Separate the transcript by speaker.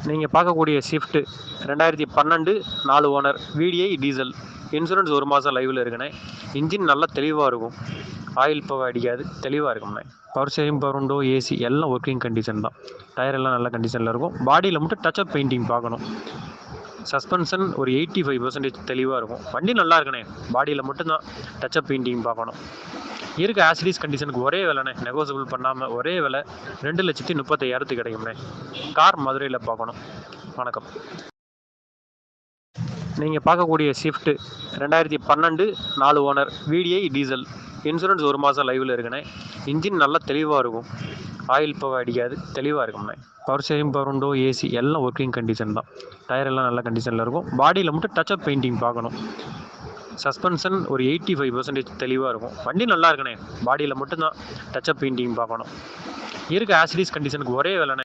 Speaker 1: நீங்கள் பார்க்கக்கூடிய Swift 2012 4 owner VDI diesel. Insurance 1 மாதம் லைவில் இருக்குண்ணே. இன்ஜின் நல்லா தெளிவாக இருக்கும். ஆயில் புகை அடிக்காது, தெளிவாக இருக்கும்ண்ணே. Power steering, power window, AC எல்லாம் ஒர்க்கிங் கண்டிஷன் தான். டயர் எல்லாம் நல்ல கண்டிஷனில் இருக்கும். பாடியில் மட்டும் டச்சப் பெயிண்டிங் பார்க்கணும். சஸ்பென்ஷன் ஒரு 85% தெளிவாக இருக்கும். வண்டி நல்லா இருக்குண்ணே. பாடியில் மட்டும்தான் டச்சப் பெயிண்டிங் பார்க்கணும். இருக்க ஆசிடிஸ் கண்டிஷனுக்கு ஒரே விலைண்ணே, நெகோசியபிள் பண்ணாமல் ஒரே விலை 2,35,000 கிடைக்கும்ண்ணே. கார் மதுரையில் பார்க்கணும். வணக்கம். நீங்கள் பார்க்கக்கூடிய Swift 2012 4 owner VDI diesel. Insurance 1 மாதம் லைவில் இருக்குண்ணே. இன்ஜின் நல்லா தெளிவாக இருக்கும். ஆயில் புகை அடிக்காது, தெளிவாக இருக்கும்ண்ணே. Power steering, power window, AC எல்லாம் ஒர்க்கிங் கண்டிஷன் தான். டயர் எல்லாம் நல்ல கண்டிஷனில் இருக்கும். பாடியில் மட்டும் டச்சப் பெயிண்டிங் பார்க்கணும். சஸ்பென்ஷன் ஒரு 85% தெளிவாக இருக்கும். வண்டி நல்லா இருக்குண்ணே. பாடியில் மட்டும்தான் டச்சப் பெயிண்டிங் பார்க்கணும். இருக்க ஆசிடிஸ் கண்டிஷனுக்கு ஒரே விலைண்ணே.